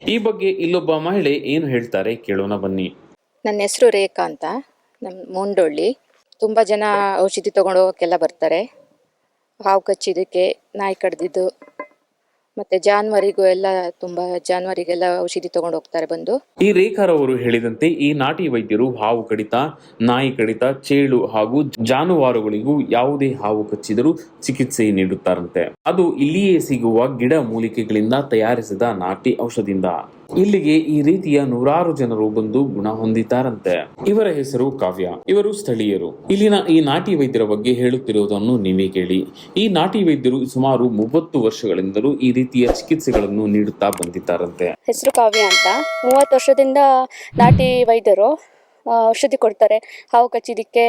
ಈ ಬಗ್ಗೆ ಇಲ್ಲೊಬ್ಬ ಮಹಿಳೆ ಏನು ಹೇಳ್ತಾರೆ ಕೇಳೋಣ ಬನ್ನಿ. ನನ್ನ ಹೆಸರು ರೇಖಾ ಅಂತ, ನಮ್ಮ ಮುಂಡೊಳ್ಳಿ. ತುಂಬ ಜನ ಔಷಧಿ ತೊಗೊಂಡು ಹೋಗೋಕ್ಕೆಲ್ಲ ಬರ್ತಾರೆ. ಹಾವು ಕಚ್ಚಿದ್ದಕ್ಕೆ, ನಾಯಿ ಕಡ್ದಿದ್ದು, ಮತ್ತು ಜಾನುವಾರಿಗೂ ಎಲ್ಲ ತುಂಬ ಜಾನುವಾರಿಗೆಲ್ಲ ಔಷಧಿ ತೊಗೊಂಡು ಹೋಗ್ತಾರೆ ಬಂದು. ಈ ರೇಖಾರವರು ಹೇಳಿದಂತೆ ಈ ನಾಟಿ ವೈದ್ಯರು ಹಾವು ಕಡಿತ, ನಾಯಿ ಕಡಿತ, ಚೇಳು ಹಾಗೂ ಜಾನುವಾರುಗಳಿಗೂ ಯಾವುದೇ ಹಾವು ಕಚ್ಚಿದರೂ ಚಿಕಿತ್ಸೆ ನೀಡುತ್ತಾರಂತೆ. ಅದು ಇಲ್ಲಿಯೇ ಸಿಗುವ ಗಿಡ ಮೂಲಿಕೆಗಳಿಂದ ತಯಾರಿಸಿದ ನಾಟಿ ಔಷಧಿಯಿಂದ. ಇಲ್ಲಿಗೆ ಈ ರೀತಿಯ ನೂರಾರು ಜನರು ಬಂದು ಗುಣ ಹೊಂದಿದ್ದಾರಂತೆ. ಇವರ ಹೆಸರು ಕಾವ್ಯ. ಇವರು ಸ್ಥಳೀಯರು. ಇಲ್ಲಿನ ಈ ನಾಟಿ ವೈದ್ಯರ ಬಗ್ಗೆ ಹೇಳುತ್ತಿರುವುದನ್ನು ನೀವೇ ಕೇಳಿ. ಈ ನಾಟಿ ವೈದ್ಯರು ಸುಮಾರು 30 ವರ್ಷಗಳಿಂದಲೂ ಈ ರೀತಿಯ ಚಿಕಿತ್ಸೆಗಳನ್ನು ನೀಡುತ್ತಾ ಬಂದಿದ್ದಾರಂತೆ. ಹೆಸರು ಕಾವ್ಯ ಅಂತ. 30 ವರ್ಷದಿಂದ ನಾಟಿ ವೈದ್ಯರು ಔಷಧಿ ಕೊಡ್ತಾರೆ. ಹಾವು ಕಚ್ಚಿದ್ದಕ್ಕೆ,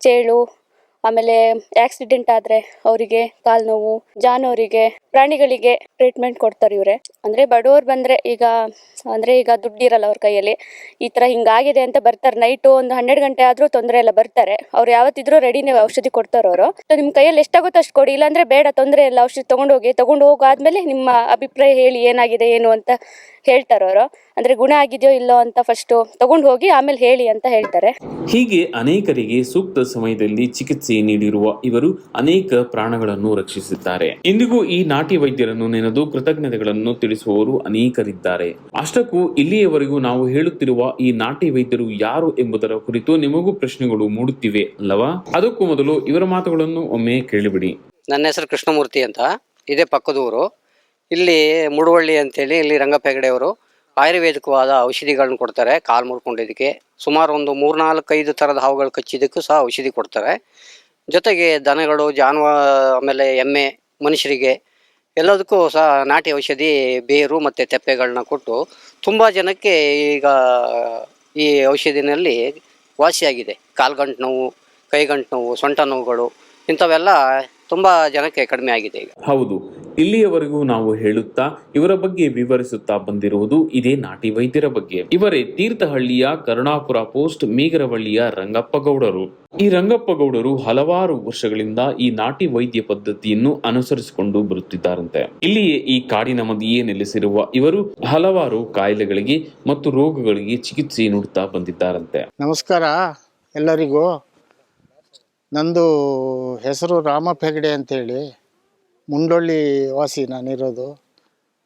ಚೇಳು, ಆಮೇಲೆ ಆಕ್ಸಿಡೆಂಟ್ ಆದರೆ ಅವರಿಗೆ, ಕಾಲು ನೋವು, ಜಾನುವರಿಗೆ, ಪ್ರಾಣಿಗಳಿಗೆ ಟ್ರೀಟ್ಮೆಂಟ್ ಕೊಡ್ತಾರೆ ಇವರೇ. ಅಂದರೆ ಬಡವರು ಬಂದರೆ ಈಗ ದುಡ್ಡಿರಲ್ಲ ಅವ್ರ ಕೈಯಲ್ಲಿ, ಈ ಥರ ಹಿಂಗಾಗಿದೆ ಅಂತ ಬರ್ತಾರೆ. ನೈಟು ಒಂದು 12 ಗಂಟೆ ಆದರೂ ತೊಂದರೆ ಇಲ್ಲ, ಬರ್ತಾರೆ. ಅವ್ರು ಯಾವತ್ತಿದ್ರೂ ರೆಡಿನೇ ಔಷಧಿ ಕೊಡ್ತಾರೆ ಅವರು. ನಿಮ್ಮ ಕೈಯಲ್ಲಿ ಎಷ್ಟಾಗುತ್ತೋ ಅಷ್ಟು ಕೊಡಿ, ಇಲ್ಲಾಂದರೆ ಬೇಡ, ತೊಂದರೆ ಇಲ್ಲ, ಔಷಧಿ ತೊಗೊಂಡು ಹೋಗಾದ್ಮೇಲೆ ನಿಮ್ಮ ಅಭಿಪ್ರಾಯ ಹೇಳಿ ಏನಾಗಿದೆ ಏನು ಅಂತ ಹೇಳ್ತಾರೆ ಅವರು. ಅಂದರೆ ಗುಣ ಆಗಿದೆಯೋ ಇಲ್ಲೋ ಅಂತ ಫಸ್ಟು ತೊಗೊಂಡು ಹೋಗಿ ಆಮೇಲೆ ಹೇಳಿ ಅಂತ ಹೇಳ್ತಾರೆ. ಹೀಗೆ ಅನೇಕರಿಗೆ ಸೂಕ್ತ ಸಮಯದಲ್ಲಿ ಚಿಕಿತ್ಸೆ ನೀಡಿರುವ ಇವರು ಅನೇಕ ಪ್ರಾಣಗಳನ್ನು ರಕ್ಷಿಸಿದ್ದಾರೆ. ಇಂದಿಗೂ ಈ ನಾಟಿ ವೈದ್ಯರನ್ನು ನೆನೆದು ಕೃತಜ್ಞತೆಗಳನ್ನು ತಿಳಿಸುವವರು ಅನೇಕರಿದ್ದಾರೆ. ಅಷ್ಟಕ್ಕೂ ಇಲ್ಲಿಯವರೆಗೂ ನಾವು ಹೇಳುತ್ತಿರುವ ಈ ನಾಟಿ ವೈದ್ಯರು ಯಾರು ಎಂಬುದರ ಕುರಿತು ನಿಮಗೂ ಪ್ರಶ್ನೆಗಳು ಮೂಡುತ್ತಿವೆ ಅಲ್ಲವಾ? ಅದಕ್ಕೂ ಮೊದಲು ಇವರ ಮಾತುಗಳನ್ನು ಒಮ್ಮೆ ಕೇಳಿಬಿಡಿ. ನನ್ನ ಹೆಸರು ಕೃಷ್ಣಮೂರ್ತಿ ಅಂತ, ಇದೇ ಪಕ್ಕದೂರು. ಇಲ್ಲಿ ಮುಡುವಳ್ಳಿ ಅಂತೇಳಿ, ಇಲ್ಲಿ ರಂಗಪ್ಪ ಹೆಗಡೆ ಅವರು ಆಯುರ್ವೇದಿಕವಾದ ಔಷಧಿಗಳನ್ನ ಕೊಡ್ತಾರೆ. ಕಾಲು ಮುರ್ಕೊಂಡಿದ್ದಕ್ಕೆ ಸುಮಾರು ಒಂದು 3-4-5 ಥರದ ಹಾವುಗಳು ಕಚ್ಚಿದ್ದಕ್ಕೂ ಸಹ ಔಷಧಿ ಕೊಡ್ತಾರೆ. ಜೊತೆಗೆ ದನಗಳು, ಆಮೇಲೆ ಎಮ್ಮೆ, ಮನುಷ್ಯರಿಗೆ ಎಲ್ಲದಕ್ಕೂ ಸಹ ನಾಟಿ ಔಷಧಿ ಬೇರು ಮತ್ತು ತೆಪ್ಪೆಗಳನ್ನ ಕೊಟ್ಟು ತುಂಬ ಜನಕ್ಕೆ ಈಗ ಈ ಔಷಧಿನಲ್ಲಿ ವಾಸಿಯಾಗಿದೆ. ಕಾಲ್ಗಂಟು ನೋವು, ಕೈಗಂಟು ನೋವು, ಸೊಂಟ ನೋವುಗಳು ಇಂಥವೆಲ್ಲ ತುಂಬ ಜನಕ್ಕೆ ಕಡಿಮೆ ಆಗಿದೆ ಈಗ. ಹೌದು, ಇಲ್ಲಿಯವರೆಗೂ ನಾವು ಹೇಳುತ್ತಾ ಇವರ ಬಗ್ಗೆ ವಿವರಿಸುತ್ತಾ ಬಂದಿರುವುದು ಇದೇ ನಾಟಿ ವೈದ್ಯರ ಬಗ್ಗೆ. ಇವರೇ ತೀರ್ಥಹಳ್ಳಿಯ ಕರುಣಾಪುರ ಪೋಸ್ಟ್ ಮೇಗರವಳ್ಳಿಯ ರಂಗಪ್ಪಗೌಡರು. ಈ ರಂಗಪ್ಪಗೌಡರು ಹಲವಾರು ವರ್ಷಗಳಿಂದ ಈ ನಾಟಿ ವೈದ್ಯ ಪದ್ಧತಿಯನ್ನು ಅನುಸರಿಸಿಕೊಂಡು ಬರುತ್ತಿದ್ದಾರಂತೆ. ಇಲ್ಲಿಯೇ ಈ ಕಾಡಿನ ಮಧ್ಯೆಯೇ ನೆಲೆಸಿರುವ ಇವರು ಹಲವಾರು ಕಾಯಿಲೆಗಳಿಗೆ ಮತ್ತು ರೋಗಗಳಿಗೆ ಚಿಕಿತ್ಸೆ ನೀಡುತ್ತಾ ಬಂದಿದ್ದಾರಂತೆ. ನಮಸ್ಕಾರ ಎಲ್ಲರಿಗೂ. ನಂದು ಹೆಸರು ರಾಮಪ್ಪ ಹೆಗಡೆ ಅಂತೇಳಿ, ಮುಂಡೊಳ್ಳಿ ವಾಸಿ ನಾನಿರೋದು.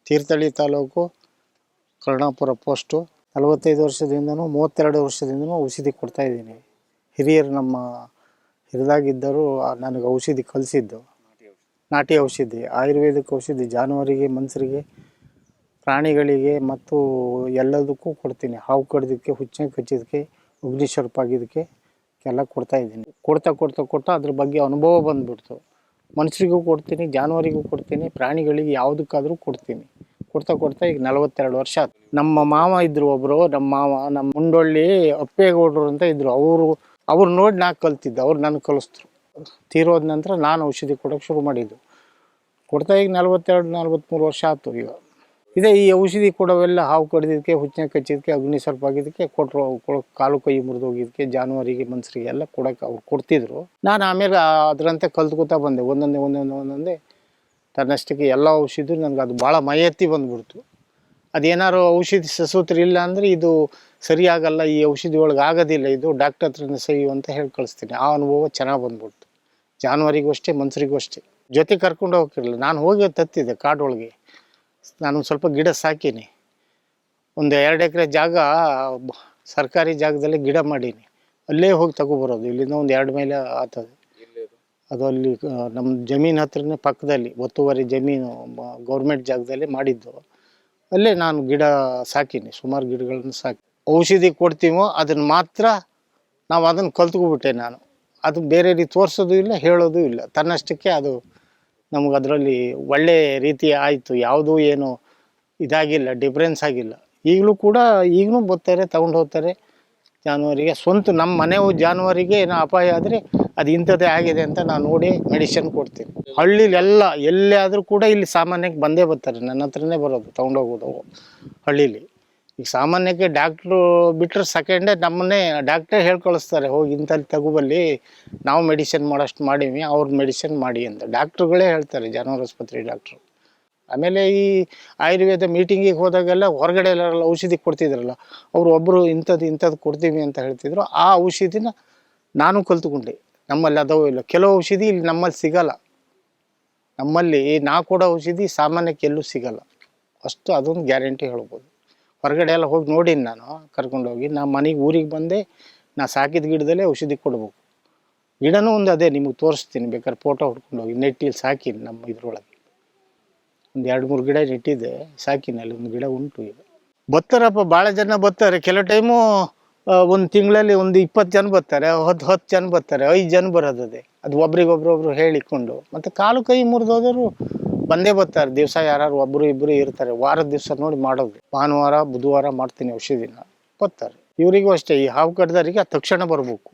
ತೀರ್ಥಹಳ್ಳಿ ತಾಲೂಕು, ಕರುಣಾಪುರ ಪೋಸ್ಟು. 45 ವರ್ಷದಿಂದನೂ 32 ವರ್ಷದಿಂದನೂ ಔಷಧಿ ಕೊಡ್ತಾಯಿದ್ದೀನಿ. ಹಿರಿಯರು ನಮ್ಮ ಹಿರಿದಾಗಿದ್ದರು ನನಗೆ ಔಷಧಿ ಕಲಿಸಿದ್ದು. ನಾಟಿ ಔಷಧಿ, ಆಯುರ್ವೇದಿಕ್ ಔಷಧಿ ಜಾನುವಾರಿಗೆ, ಮನುಷ್ಯರಿಗೆ, ಪ್ರಾಣಿಗಳಿಗೆ ಮತ್ತು ಎಲ್ಲದಕ್ಕೂ ಕೊಡ್ತೀನಿ. ಹಾವು ಕಡ್ದಕ್ಕೆ, ಹುಚ್ಚೆ ಕಚ್ಚಿದ್ದಕ್ಕೆ, ಅಗ್ನಿಶರ್ಪ ಆಗಿದ್ದಕ್ಕೆ ಎಲ್ಲ ಕೊಡ್ತಾಯಿದ್ದೀನಿ. ಕೊಡ್ತಾ ಅದ್ರ ಬಗ್ಗೆ ಅನುಭವ ಬಂದುಬಿಡ್ತು. ಮನುಷ್ಯರಿಗೂ ಕೊಡ್ತೀನಿ, ಜಾನುವಾರಿಗೂ ಕೊಡ್ತೀನಿ, ಪ್ರಾಣಿಗಳಿಗೆ ಯಾವುದಕ್ಕಾದರೂ ಕೊಡ್ತೀನಿ. ಕೊಡ್ತಾ ಈಗ 42 ವರ್ಷ ಆಯ್ತು. ನಮ್ಮ ಮಾವ ಇದ್ದರು ಒಬ್ಬರು, ನಮ್ಮ ಮುಂಡೊಳ್ಳಿ ಅಪ್ಪೇಗೌಡರು ಅಂತ ಇದ್ದರು. ಅವ್ರು ನೋಡಿ ನಾ ಕಲ್ತಿದ್ದೆ, ಅವ್ರು ನನಗೆ ಕಲಿಸ್ತರು. ತೀರೋದ ನಂತರ ನಾನು ಔಷಧಿ ಕೊಡೋಕ್ಕೆ ಶುರು ಮಾಡಿದ್ದು. ಕೊಡ್ತಾ ಈಗ 42-43 ವರ್ಷ ಆಯ್ತು ಈಗ. ಇದೇ ಈ ಔಷಧಿ ಕೊಡೋವೆಲ್ಲ ಹಾವು ಕಡ್ದಿದ್ದಕ್ಕೆ, ಹುಚ್ಚೆ ಕಚ್ಚಿದ್ದಕ್ಕೆ, ಅಗ್ನಿಶರ್ಪ ಆಗಿದ್ದಕ್ಕೆ ಕಾಲು ಕೈ ಮುರಿದೋಗಿದ್ದಕ್ಕೆ, ಜಾನುವಾರಿಗೆ, ಮನುಷ್ಯರಿಗೆ ಎಲ್ಲ ಕೊಡೋಕೆ ಅವ್ರು ಕೊಡ್ತಿದ್ರು. ನಾನು ಆಮೇಲೆ ಅದರಂತೆ ಕಲ್ತ್ಕೊತಾ ಬಂದೆ. ಒಂದೊಂದೇ ತನ್ನಷ್ಟಕ್ಕೆ ಎಲ್ಲ ಔಷಧಿ ನನಗೆ ಅದು ಭಾಳ ಮೈಯತ್ತಿ ಬಂದ್ಬಿಡ್ತು. ಅದೇನಾರು ಔಷಧಿ ಸಸೂತ್ರ ಇಲ್ಲ ಅಂದರೆ ಇದು ಸರಿಯಾಗಲ್ಲ, ಈ ಔಷಧಿ ಒಳಗೆ ಆಗೋದಿಲ್ಲ, ಇದು ಡಾಕ್ಟರ್ ಹತ್ರನೇ ಸಹಿ ಅಂತ ಹೇಳಿ ಕಳಿಸ್ತೀನಿ. ಆ ಅನುಭವ ಚೆನ್ನಾಗಿ ಬಂದ್ಬಿಡ್ತು. ಜಾನುವಾರಿಗೂ ಅಷ್ಟೇ, ಮನುಷ್ಯರಿಗೂ ಅಷ್ಟೇ. ಜೊತೆ ಕರ್ಕೊಂಡು ಹೋಗಿರಲಿಲ್ಲ, ನಾನು ಹೋಗಿ ತತ್ತಿದ್ದೆ ಕಾಡೊಳಗೆ. ನಾನು ಸ್ವಲ್ಪ ಗಿಡ ಸಾಕೀನಿ. ಒಂದು 2 ಎಕರೆ ಜಾಗ ಸರ್ಕಾರಿ ಜಾಗದಲ್ಲಿ ಗಿಡ ಮಾಡೀನಿ. ಅಲ್ಲೇ ಹೋಗಿ ತಗೊಬರೋದು. ಇಲ್ಲಿಂದ ಒಂದು 2 ಮೈಲಿ ಆಗ್ತದೆ. ಅದು ಅಲ್ಲಿ ನಮ್ಮ ಜಮೀನು ಹತ್ರನೇ ಪಕ್ಕದಲ್ಲಿ ಒತ್ತುವರಿ ಜಮೀನು ಗೌರ್ಮೆಂಟ್ ಜಾಗದಲ್ಲಿ ಮಾಡಿದ್ದು. ಅಲ್ಲೇ ನಾನು ಗಿಡ ಸಾಕೀನಿ, ಸುಮಾರು ಗಿಡಗಳನ್ನು ಸಾಕಿ. ಔಷಧಿ ಕೊಡ್ತೀವೋ ಅದನ್ನು ಮಾತ್ರ ನಾವು ಅದನ್ನು ಕಲ್ತ್ಕೊಬಿಟ್ಟೆ ನಾನು. ಅದು ಬೇರೆ ರೀತಿ ತೋರಿಸೋದು ಇಲ್ಲ, ಹೇಳೋದು ಇಲ್ಲ. ತನ್ನಷ್ಟಕ್ಕೆ ಅದು ನಮಗೆ ಅದರಲ್ಲಿ ಒಳ್ಳೆ ರೀತಿ ಆಯಿತು. ಯಾವುದೂ ಏನು ಇದಾಗಿಲ್ಲ, ಡಿಫ್ರೆನ್ಸ್ ಆಗಿಲ್ಲ. ಈಗಲೂ ಬರ್ತಾರೆ, ತಗೊಂಡು ಹೋಗ್ತಾರೆ ಜಾನುವಾರಿಗೆ. ಸ್ವಂತ ನಮ್ಮ ಮನೆಯವು ಜಾನುವಾರಿಗೆ ಏನೋ ಅಪಾಯ ಆದರೆ ಅದು ಇಂಥದ್ದೇ ಆಗಿದೆ ಅಂತ ನಾನು ನೋಡಿ ಮೆಡಿಸಿನ್ ಕೊಡ್ತೀನಿ. ಹಳ್ಳಿಲಿ ಎಲ್ಲೇ ಆದರೂ ಕೂಡ ಇಲ್ಲಿ ಸಾಮಾನ್ಯಕ್ಕೆ ಬಂದೇ ಬರ್ತಾರೆ, ನನ್ನ ಹತ್ರನೇ ಬರೋದು, ತೊಗೊಂಡೋಗೋದು ಹಳ್ಳೀಲಿ. ಈಗ ಸಾಮಾನ್ಯಕ್ಕೆ ಡಾಕ್ಟ್ರು ಬಿಟ್ಟರೆ ಸೆಕೆಂಡೇ ನಮ್ಮನ್ನೇ ಡಾಕ್ಟ್ರೇ ಹೇಳಿ ಕಳಿಸ್ತಾರೆ, ಹೋಗಿ ಇಂಥಲ್ಲಿ ತಗೋಬಲ್ಲಿ, ನಾವು ಮೆಡಿಸಿನ್ ಮಾಡೋಷ್ಟು ಮಾಡೀವಿ, ಅವ್ರ ಮೆಡಿಸಿನ್ ಮಾಡಿ ಅಂತ ಡಾಕ್ಟ್ರುಗಳೇ ಹೇಳ್ತಾರೆ, ಜಾನುವಾರು ಆಸ್ಪತ್ರೆ ಡಾಕ್ಟ್ರು. ಆಮೇಲೆ ಈ ಆಯುರ್ವೇದ ಮೀಟಿಂಗಿಗೆ ಹೋದಾಗೆಲ್ಲ ಹೊರಗಡೆ ಎಲ್ಲ ಔಷಧಿ ಕೊಡ್ತಿದ್ರಲ್ಲ, ಅವರು ಒಬ್ಬರು ಇಂಥದ್ದು ಕೊಡ್ತೀವಿ ಅಂತ ಹೇಳ್ತಿದ್ರು. ಆ ಔಷಧಿನ ನಾನು ಕಲ್ತ್ಕೊಂಡೆ. ನಮ್ಮಲ್ಲಿ ಅದವೂ ಇಲ್ಲ. ಕೆಲವು ಔಷಧಿ ಇಲ್ಲಿ ನಮ್ಮಲ್ಲಿ ಸಿಗಲ್ಲ. ನಮ್ಮಲ್ಲಿ ನಾ ಕೊಡೋ ಔಷಧಿ ಸಾಮಾನ್ಯಕ್ಕೆ ಎಲ್ಲೂ ಸಿಗಲ್ಲ. ಅಷ್ಟು ಅದೊಂದು ಗ್ಯಾರಂಟಿ ಹೇಳ್ಬೋದು. ಹೊರಗಡೆ ಎಲ್ಲ ಹೋಗಿ ನೋಡೀನಿ ನಾನು, ಕರ್ಕೊಂಡೋಗಿ. ನಾ ಮನೆಗೆ ಊರಿಗೆ ಬಂದೆ, ನಾ ಸಾಕಿದ ಗಿಡದಲ್ಲೇ ಔಷಧಿ ಕೊಡ್ಬೇಕು. ಗಿಡನೂ ಒಂದು ಅದೇ ನಿಮಗೆ ತೋರಿಸ್ತೀನಿ, ಬೇಕಾದ್ರೆ ಫೋಟೋ ಹೊಡ್ಕೊಂಡೋಗಿ. ನೆಟ್ಟಿಲ್ಲಿ ಸಾಕಿನಿ, ನಮ್ಮ ಇದ್ರೊಳಗೆ ಒಂದು 2-3 ಗಿಡ ನೆಟ್ಟಿದ್ದೆ, ಸಾಕಿನಿ. ಅಲ್ಲಿ ಒಂದು ಗಿಡ ಉಂಟು ಈಗ. ಬರ್ತಾರಪ್ಪ, ಭಾಳ ಜನ ಬರ್ತಾರೆ. ಕೆಲವು ಟೈಮು ಒಂದು ತಿಂಗಳಲ್ಲಿ ಒಂದು 20 ಜನ ಬರ್ತಾರೆ, 10 ಜನ ಬರ್ತಾರೆ, 5 ಜನ ಬರೋದದೆ. ಅದು ಒಬ್ರಿಗೊಬ್ರೊಬ್ರು ಹೇಳಿಕೊಂಡು. ಮತ್ತು ಕಾಲು ಕೈ ಮುರಿದೋದರು ಬಂದೇ ಬರ್ತಾರೆ. ದಿವಸ ಯಾರು ಒಬ್ಬರು ಇಬ್ಬರು ಇರ್ತಾರೆ. ವಾರದ ದಿವಸ ನೋಡಿ ಮಾಡೋದು. ಭಾನುವಾರ ಬುಧವಾರ ಮಾಡ್ತೀನಿ ಔಷಧಿನ, ಬರ್ತಾರೆ. ಇವರಿಗೂ ಅಷ್ಟೇ, ಈ ಹಾವು ಕಡ್ದವರಿಗೆ ತಕ್ಷಣ ಬರಬೇಕು.